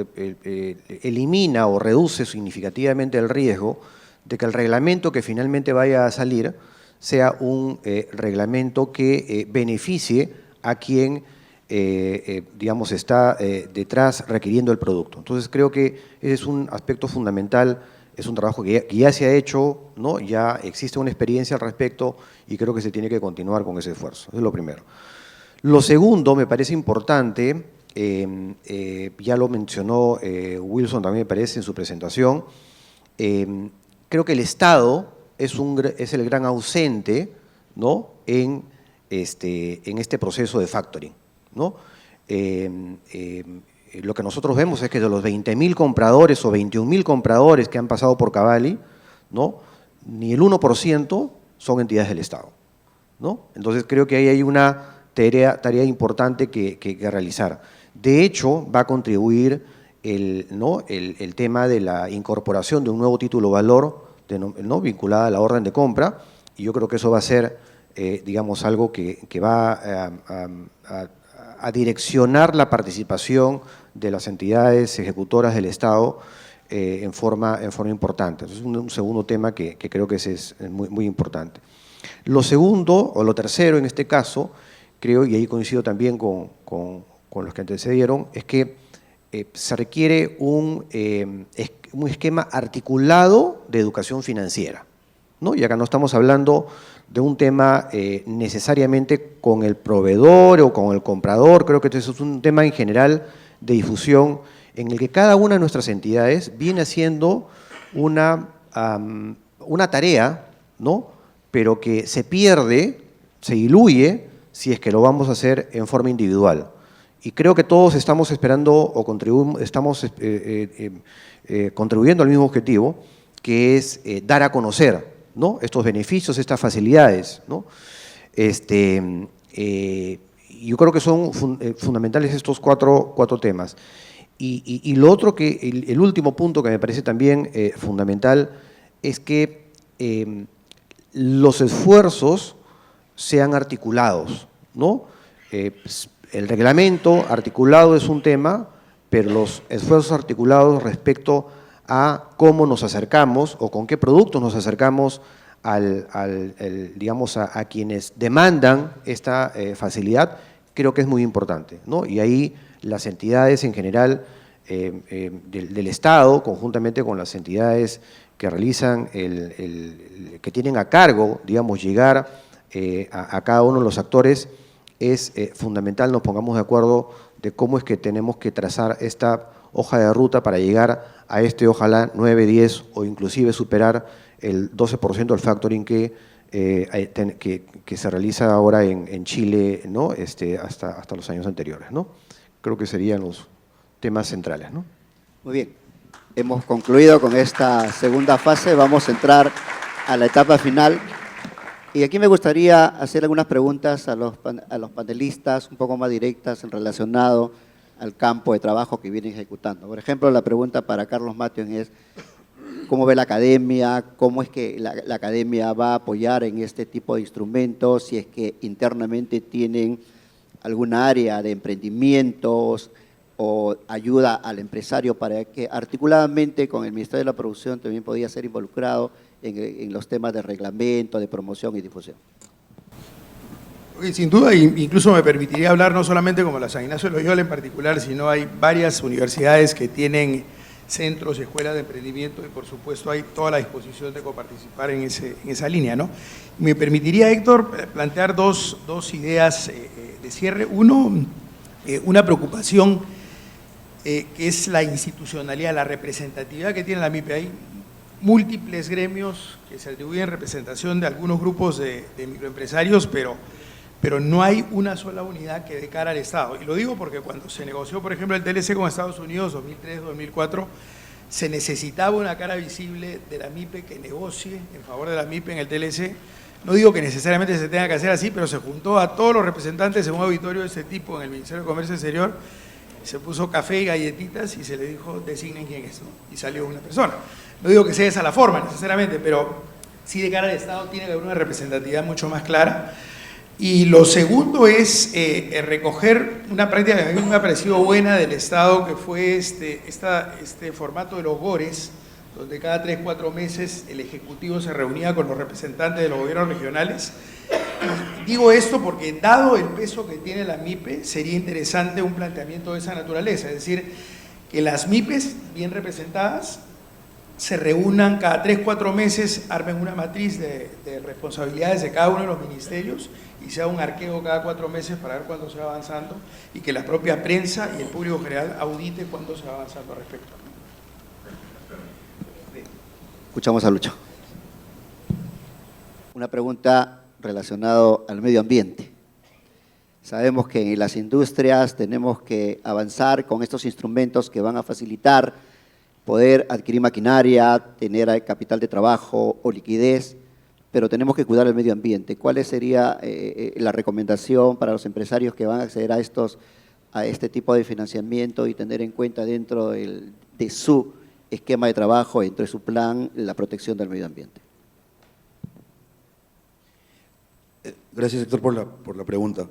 Elimina o reduce significativamente el riesgo de que el reglamento que finalmente vaya a salir sea un reglamento que beneficie a quien, digamos, está detrás requiriendo el producto. Entonces creo que ese es un aspecto fundamental. Es un trabajo que ya se ha hecho, ¿no? Ya existe una experiencia al respecto y creo que se tiene que continuar con ese esfuerzo. Eso es lo primero. Lo segundo, me parece importante, ya lo mencionó Wilson también me parece en su presentación, creo que el Estado es el gran ausente, ¿no? en este proceso de factoring, ¿no? Lo que nosotros vemos es que de los 20.000 compradores o 21.000 compradores que han pasado por Cavalli, ¿no? Ni el 1% son entidades del Estado, ¿no? Entonces creo que ahí hay una tarea importante que realizar. De hecho, va a contribuir el tema de la incorporación de un nuevo título valor, ¿no? Vinculada a la orden de compra, y yo creo que eso va a ser, digamos, algo que va a direccionar la participación de las entidades ejecutoras del Estado en forma importante. Entonces, un segundo tema que creo que es muy, muy importante. Lo segundo, o lo tercero en este caso, creo, y ahí coincido también con los que antecedieron, es que se requiere un esquema articulado de educación financiera, ¿no? Y acá no estamos hablando de un tema necesariamente con el proveedor o con el comprador, creo que este es un tema en general de difusión en el que cada una de nuestras entidades viene haciendo una tarea, ¿no? Pero que se pierde, se diluye si es que lo vamos a hacer en forma individual. Y creo que todos estamos esperando o estamos contribuyendo al mismo objetivo, que es dar a conocer, ¿no? Estos beneficios, estas facilidades, ¿no? Yo creo que son fundamentales estos cuatro temas. Y lo otro el último punto que me parece también fundamental es que los esfuerzos sean articulados, ¿no? El reglamento articulado es un tema, pero los esfuerzos articulados respecto a cómo nos acercamos o con qué productos nos acercamos digamos, a quienes demandan esta facilidad, creo que es muy importante, ¿no? Y ahí las entidades en general del Estado, conjuntamente con las entidades que realizan, que tienen a cargo, digamos, llegar a cada uno de los actores, es fundamental nos pongamos de acuerdo de cómo es que tenemos que trazar esta hoja de ruta para llegar a ojalá 9, 10 o inclusive superar el 12% del factoring que se realiza ahora en Chile, ¿no? hasta los años anteriores, ¿no? Creo que serían los temas centrales, ¿no? Muy bien. Hemos concluido con esta segunda fase. Vamos a entrar a la etapa final Y aquí me gustaría hacer algunas preguntas a los panelistas, un poco más directas, relacionado al campo de trabajo que vienen ejecutando. Por ejemplo, la pregunta para Carlos Matthews es, ¿cómo ve la academia? ¿Cómo es que la academia va a apoyar en este tipo de instrumentos? Si es que internamente tienen alguna área de emprendimientos o ayuda al empresario para que articuladamente con el Ministerio de la Producción también podía ser involucrado en los temas de reglamento, de promoción y difusión. Sin duda, incluso me permitiría hablar no solamente como la San Ignacio de Loyola en particular, sino hay varias universidades que tienen centros y escuelas de emprendimiento y por supuesto hay toda la disposición de coparticipar en esa línea, ¿no? Me permitiría, Héctor, plantear dos ideas de cierre. Uno, una preocupación que es la institucionalidad, la representatividad que tiene la MIPE. Hay múltiples gremios que se atribuyen representación de algunos grupos de microempresarios, pero no hay una sola unidad que dé cara al Estado. Y lo digo porque cuando se negoció, por ejemplo, el TLC con Estados Unidos, 2003-2004, se necesitaba una cara visible de la MIPE que negocie en favor de la MIPE en el TLC. No digo que necesariamente se tenga que hacer así, pero se juntó a todos los representantes en un auditorio de ese tipo en el Ministerio de Comercio Exterior, se puso café y galletitas y se le dijo, designen quién es, ¿no? Y salió una persona. No digo que sea esa la forma necesariamente, pero sí de cara al Estado tiene que haber una representatividad mucho más clara. Y lo segundo es recoger una práctica que a mí me ha parecido buena del Estado, que fue este formato de los GORES, donde cada 3-4 meses el Ejecutivo se reunía con los representantes de los gobiernos regionales. Y digo esto porque, dado el peso que tiene la MIPE, sería interesante un planteamiento de esa naturaleza, es decir, que las MIPES bien representadas se reúnan cada 3-4 meses, armen una matriz de responsabilidades de cada uno de los ministerios y sea un arqueo cada 4 meses para ver cuándo se va avanzando y que la propia prensa y el público general audite cuándo se va avanzando al respecto. Escuchamos a Lucho. Una pregunta relacionada al medio ambiente. Sabemos que en las industrias tenemos que avanzar con estos instrumentos que van a facilitar poder adquirir maquinaria, tener capital de trabajo o liquidez, pero tenemos que cuidar el medio ambiente. ¿Cuál sería la recomendación para los empresarios que van a acceder a este tipo de financiamiento y tener en cuenta dentro de su esquema de trabajo, dentro de su plan, la protección del medio ambiente? Gracias, Héctor, por la pregunta.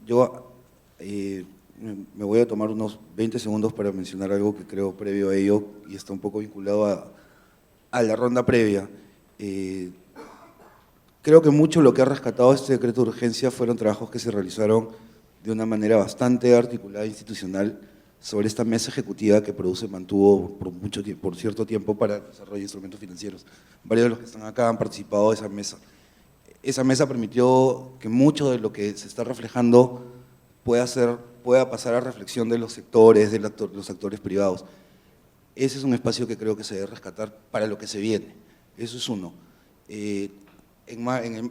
Yo me voy a tomar unos 20 segundos para mencionar algo que creo previo a ello y está un poco vinculado a la ronda previa. Creo que mucho lo que ha rescatado este decreto de urgencia fueron trabajos que se realizaron de una manera bastante articulada e institucional sobre esta mesa ejecutiva que mantuvo por cierto tiempo para el desarrollo de instrumentos financieros. Varios de los que están acá han participado de esa mesa. Esa mesa permitió que mucho de lo que se está reflejando pueda pasar a reflexión de los sectores, de los actores privados. Ese es un espacio que creo que se debe rescatar para lo que se viene. Eso es uno. En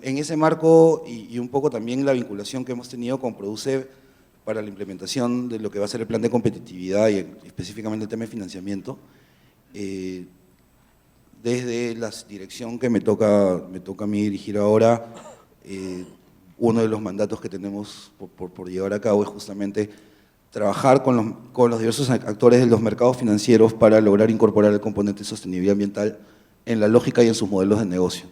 ese marco y un poco también la vinculación que hemos tenido con Produce para la implementación de lo que va a ser el plan de competitividad y específicamente el tema de financiamiento, desde la dirección que me toca a mí dirigir ahora, uno de los mandatos que tenemos por llevar a cabo es justamente trabajar con los diversos actores de los mercados financieros para lograr incorporar el componente de sostenibilidad ambiental en la lógica y en sus modelos de negocio,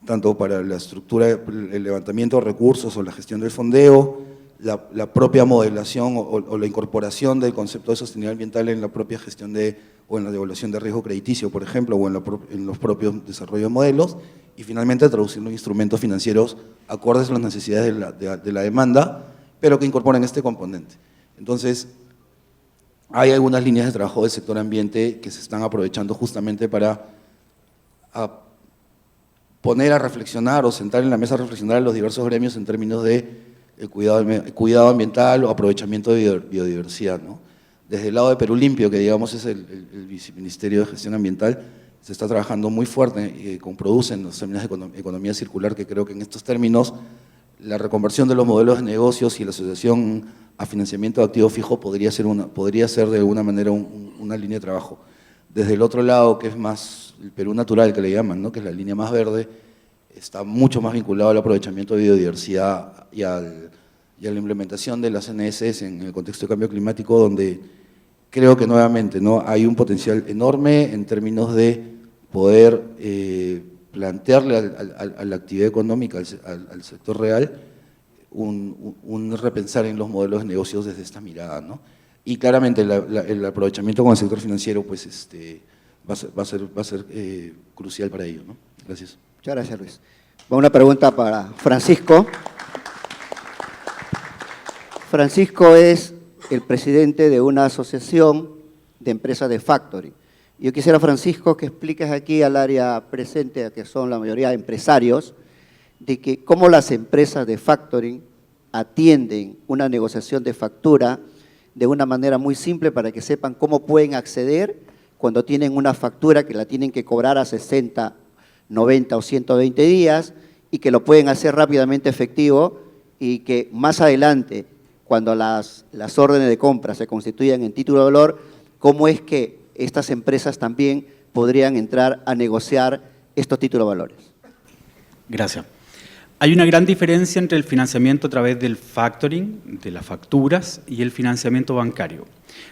tanto para la estructura, el levantamiento de recursos o la gestión del fondeo, la propia modelación o la incorporación del concepto de sostenibilidad ambiental en la propia gestión o en la devaluación de riesgo crediticio, por ejemplo, o en los propios desarrollos de modelos, y finalmente traducirlo en instrumentos financieros acordes a las necesidades de la demanda, pero que incorporen este componente. Entonces, hay algunas líneas de trabajo del sector ambiente que se están aprovechando justamente para poner a reflexionar o sentar en la mesa a reflexionar a los diversos gremios en términos de el cuidado ambiental o aprovechamiento de biodiversidad, ¿no? Desde el lado de Perú Limpio, que digamos es el Viceministerio de Gestión Ambiental, se está trabajando muy fuerte con Produce en los términos de economía circular, que creo que en estos términos la reconversión de los modelos de negocios y la asociación a financiamiento de activo fijo podría ser de alguna manera una línea de trabajo. Desde el otro lado, que es más el Perú natural, que le llaman, ¿no? Que es la línea más verde, está mucho más vinculado al aprovechamiento de biodiversidad y a la implementación de las NSS en el contexto de cambio climático, donde creo que nuevamente, ¿no?, hay un potencial enorme en términos de poder plantearle a la actividad económica, al sector real, un repensar en los modelos de negocios desde esta mirada, ¿no? Y claramente el aprovechamiento con el sector financiero pues, va a ser crucial para ello, ¿no? Gracias. Muchas gracias, Luis. Una pregunta para Francisco. Francisco es el presidente de una asociación de empresas de factoring. Yo quisiera, Francisco, que expliques aquí al área presente, que son la mayoría empresarios, de que cómo las empresas de factoring atienden una negociación de factura de una manera muy simple para que sepan cómo pueden acceder cuando tienen una factura que la tienen que cobrar a 60, 90 o 120 días y que lo pueden hacer rápidamente efectivo y que más adelante, cuando las órdenes de compra se constituyan en título de valor, cómo es que estas empresas también podrían entrar a negociar estos títulos de valores. Gracias. Hay una gran diferencia entre el financiamiento a través del factoring, de las facturas, y el financiamiento bancario.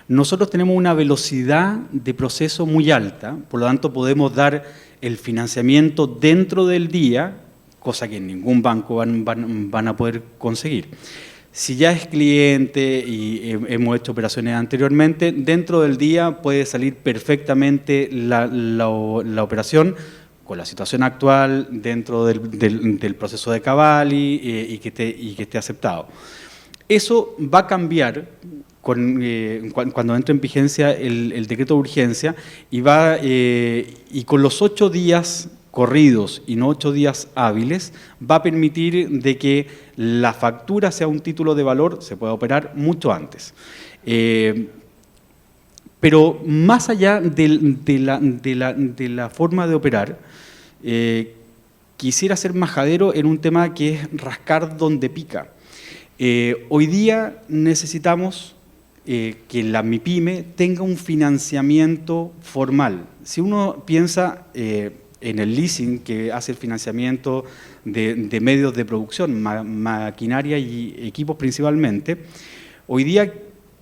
Nosotros tenemos una velocidad de proceso muy alta, por lo tanto podemos dar el financiamiento dentro del día, cosa que en ningún banco van a poder conseguir. Si ya es cliente y hemos hecho operaciones anteriormente, dentro del día puede salir perfectamente la operación con la situación actual dentro del proceso de Cavalli y que esté aceptado. Eso va a cambiar cuando entre en vigencia el decreto de urgencia y con los 8 días corridos y no 8 días hábiles, va a permitir de que la factura sea un título de valor, se pueda operar mucho antes. Pero más allá de la forma de operar, quisiera ser majadero en un tema que es rascar donde pica. Hoy día necesitamos que la MIPYME tenga un financiamiento formal. Si uno piensa en el leasing, que hace el financiamiento de medios de producción, maquinaria y equipos principalmente, hoy día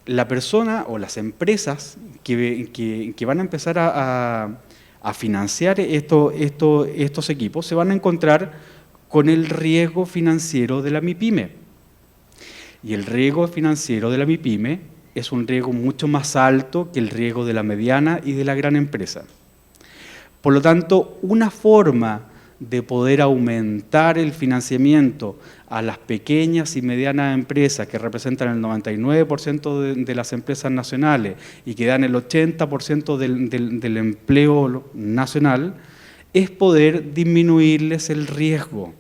la persona o las empresas que van a empezar a financiar estos equipos se van a encontrar con el riesgo financiero de la MIPYME. Y el riesgo financiero de la MIPYME es un riesgo mucho más alto que el riesgo de la mediana y de la gran empresa. Por lo tanto, una forma de poder aumentar el financiamiento a las pequeñas y medianas empresas que representan el 99% de las empresas nacionales y que dan el 80% del empleo nacional, es poder disminuirles el riesgo.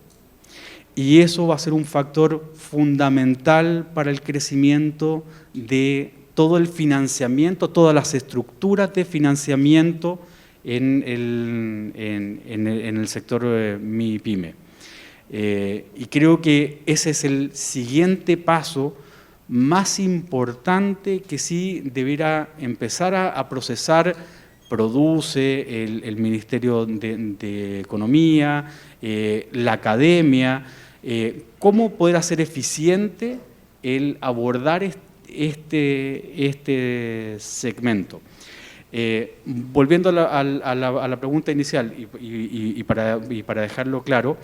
Y eso va a ser un factor fundamental para el crecimiento de todo el financiamiento, todas las estructuras de financiamiento en el sector MIPYME. Y creo que ese es el siguiente paso más importante que sí debiera empezar a procesar, produce el Ministerio de Economía, la academia, cómo poder hacer eficiente el abordar este segmento. Volviendo a la pregunta inicial y para dejarlo claro,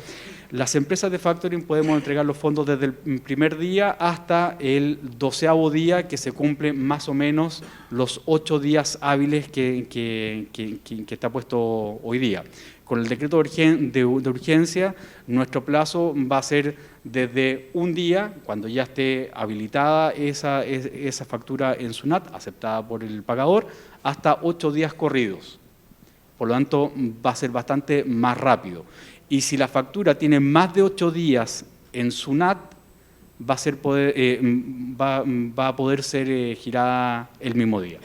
las empresas de factoring podemos entregar los fondos desde el primer día hasta el 12º día, que se cumplen más o menos los 8 días hábiles que está puesto hoy día. Con el decreto de urgencia, nuestro plazo va a ser desde un día, cuando ya esté habilitada esa factura en SUNAT, aceptada por el pagador, hasta 8 días corridos. Por lo tanto, va a ser bastante más rápido. Y si la factura tiene más de 8 días en SUNAT, va a poder ser girada el mismo día.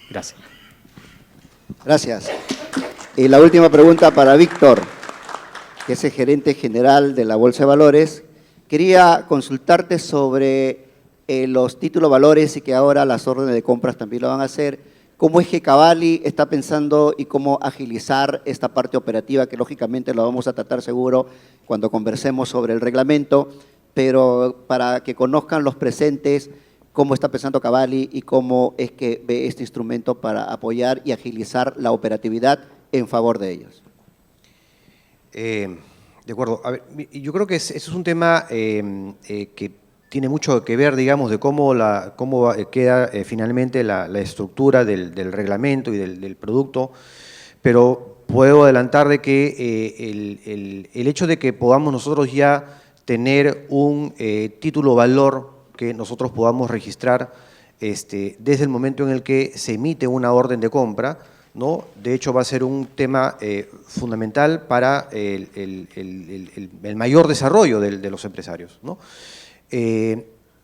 Gracias. Gracias. Y la última pregunta para Víctor, que es el gerente general de la Bolsa de Valores. Quería consultarte sobre los títulos de valores y que ahora las órdenes de compras también lo van a hacer. cómo es que Cavalli está pensando y cómo agilizar esta parte operativa, que lógicamente lo vamos a tratar seguro cuando conversemos sobre el reglamento, pero para que conozcan los presentes cómo está pensando Cavalli y cómo es que ve este instrumento para apoyar y agilizar la operatividad en favor de ellos. De acuerdo. A ver, yo creo que ese es un tema que tiene mucho que ver, digamos, de cómo queda finalmente la estructura del reglamento y del producto, pero puedo adelantar de que el hecho de que podamos nosotros ya tener un título valor que nosotros podamos registrar desde el momento en el que se emite una orden de compra, ¿no? De hecho, va a ser un tema fundamental para el mayor desarrollo de los empresarios, ¿no?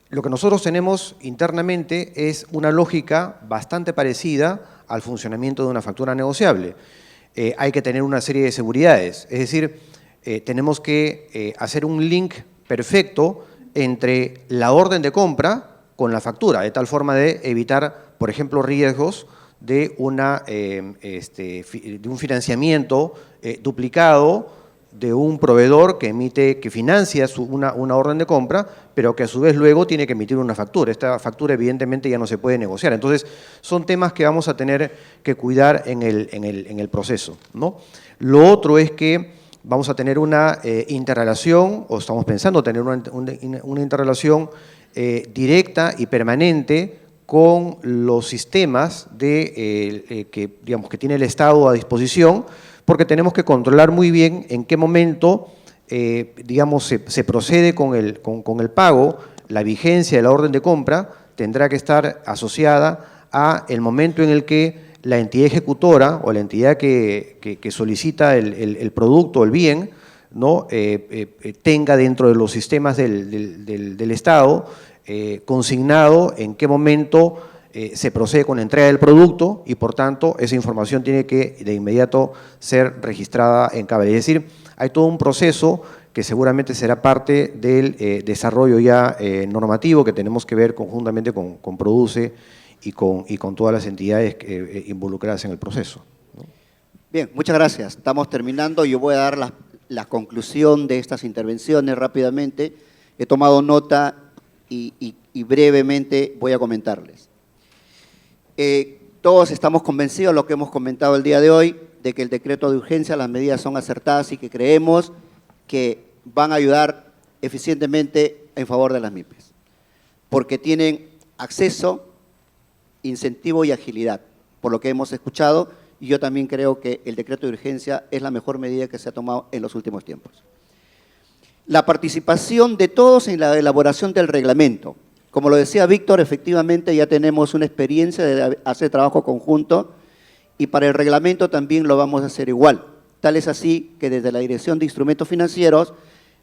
Lo que nosotros tenemos internamente es una lógica bastante parecida al funcionamiento de una factura negociable. Hay que tener una serie de seguridades, es decir, tenemos que hacer un link perfecto entre la orden de compra con la factura, de tal forma de evitar, por ejemplo, riesgos de un financiamiento duplicado de un proveedor que financia una orden de compra, pero que a su vez luego tiene que emitir una factura. Esta factura evidentemente ya no se puede negociar. Entonces, son temas que vamos a tener que cuidar en el proceso, ¿no? Lo otro es que vamos a tener una interrelación, o estamos pensando tener una interrelación directa y permanente con los sistemas que tiene el Estado a disposición, porque tenemos que controlar muy bien en qué momento se procede con el pago. La vigencia de la orden de compra tendrá que estar asociada a el momento en el que la entidad ejecutora o la entidad que solicita el producto o el bien, ¿no? Tenga dentro de los sistemas del Estado consignado en qué momento se procede con la entrega del producto y, por tanto, esa información tiene que de inmediato ser registrada en Cavalli. Es decir, hay todo un proceso que seguramente será parte del desarrollo ya normativo que tenemos que ver conjuntamente con Produce y con todas las entidades involucradas en el proceso, ¿no? Bien, muchas gracias. Estamos terminando. Yo voy a dar la conclusión de estas intervenciones rápidamente. He tomado nota y brevemente voy a comentarles. Todos estamos convencidos, lo que hemos comentado el día de hoy, de que el decreto de urgencia, las medidas son acertadas y que creemos que van a ayudar eficientemente en favor de las MIPYs, porque tienen acceso, incentivo y agilidad, por lo que hemos escuchado, y yo también creo que el decreto de urgencia es la mejor medida que se ha tomado en los últimos tiempos. La participación de todos en la elaboración del reglamento. Como lo decía Víctor, efectivamente ya tenemos una experiencia de hacer trabajo conjunto y para el reglamento también lo vamos a hacer igual. Tal es así que desde la Dirección de Instrumentos Financieros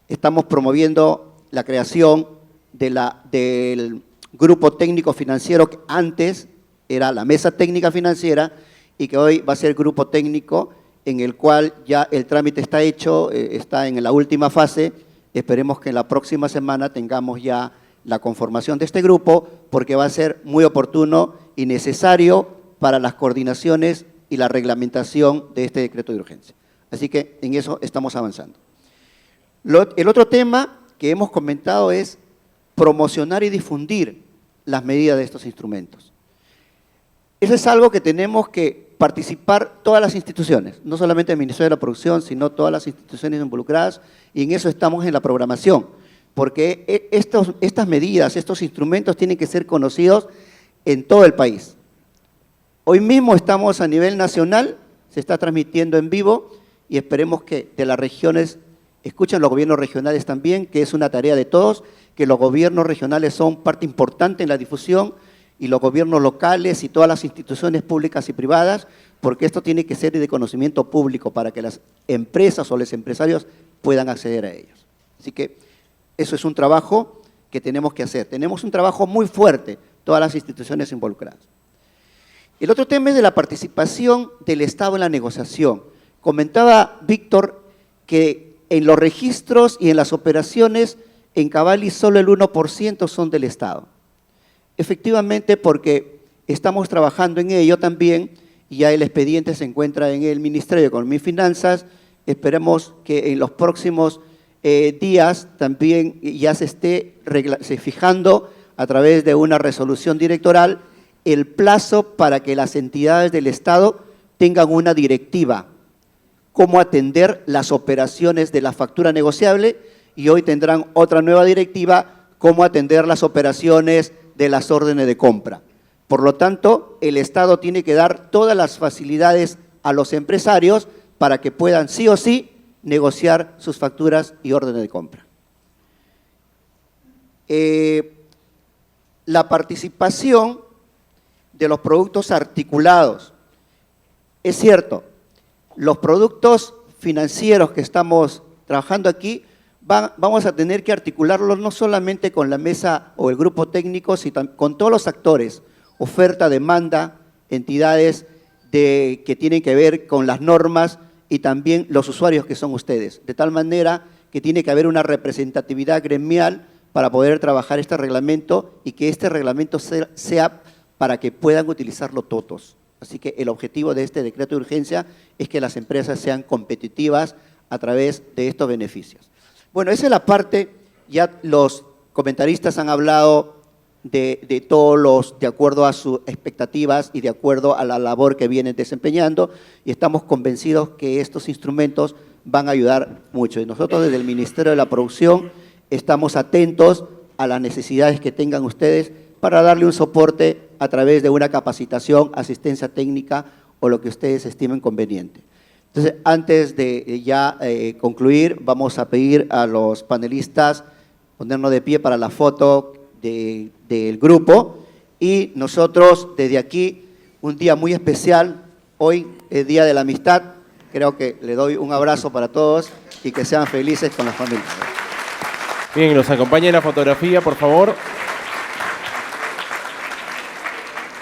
estamos promoviendo la creación del grupo técnico financiero que antes era la mesa técnica financiera y que hoy va a ser grupo técnico en el cual ya el trámite está hecho, está en la última fase. Esperemos que en la próxima semana tengamos ya la conformación de este grupo porque va a ser muy oportuno y necesario para las coordinaciones y la reglamentación de este decreto de urgencia. Así que en eso estamos avanzando. El otro tema que hemos comentado es promocionar y difundir las medidas de estos instrumentos. Eso es algo que tenemos que participar todas las instituciones, no solamente el Ministerio de la Producción, sino todas las instituciones involucradas, y en eso estamos en la programación, porque estas medidas, estos instrumentos tienen que ser conocidos en todo el país. Hoy mismo estamos a nivel nacional, se está transmitiendo en vivo y esperemos que de las regiones escuchen los gobiernos regionales también, que es una tarea de todos, que los gobiernos regionales son parte importante en la difusión y los gobiernos locales y todas las instituciones públicas y privadas, porque esto tiene que ser de conocimiento público para que las empresas o los empresarios puedan acceder a ellos. Así que eso es un trabajo que tenemos que hacer. Tenemos un trabajo muy fuerte, todas las instituciones involucradas. El otro tema es de la participación del Estado en la negociación. Comentaba Víctor que en los registros y en las operaciones en Cavalli solo el 1% son del Estado. Efectivamente, porque Estamos trabajando en ello también y ya el expediente se encuentra en el Ministerio de Economía y Finanzas. Esperemos que en los próximos días también ya se esté fijando a través de una resolución directoral el plazo para que las entidades del Estado tengan una directiva, cómo atender las operaciones de la factura negociable, y hoy tendrán otra nueva directiva, cómo atender las operaciones de las órdenes de compra. Por lo tanto, el Estado tiene que dar todas las facilidades a los empresarios para que puedan sí o sí negociar sus facturas y órdenes de compra. La participación de los productos articulados. Es cierto, los productos financieros que estamos trabajando aquí vamos a tener que articularlos no solamente con la mesa o el grupo técnico, sino con todos los actores, oferta, demanda, entidades que tienen que ver con las normas y también los usuarios que son ustedes, de tal manera que tiene que haber una representatividad gremial para poder trabajar este reglamento y que este reglamento sea para que puedan utilizarlo todos. Así que el objetivo de este decreto de urgencia es que las empresas sean competitivas a través de estos beneficios. Bueno, esa es la parte, ya los comentaristas han hablado de todos los, de acuerdo a sus expectativas y de acuerdo a la labor que vienen desempeñando, y estamos convencidos que estos instrumentos van a ayudar mucho. Y nosotros desde el Ministerio de la Producción estamos atentos a las necesidades que tengan ustedes para darle un soporte a través de una capacitación, asistencia técnica o lo que ustedes estimen conveniente. Entonces, antes de ya concluir, vamos a pedir a los panelistas ponernos de pie para la foto del grupo, y nosotros desde aquí, un día muy especial, hoy es Día de la Amistad, creo que le doy un abrazo para todos y que sean felices con las familias. Bien, nos acompaña en la fotografía, por favor.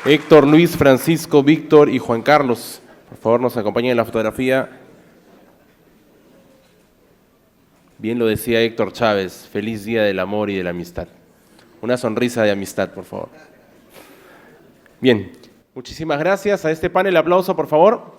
Héctor, Luis, Francisco, Víctor y Juan Carlos. Por favor, nos acompañen en la fotografía. Bien lo decía Héctor Chávez, feliz día del amor y de la amistad. Una sonrisa de amistad, por favor. Bien, muchísimas gracias a este panel. Aplauso, por favor.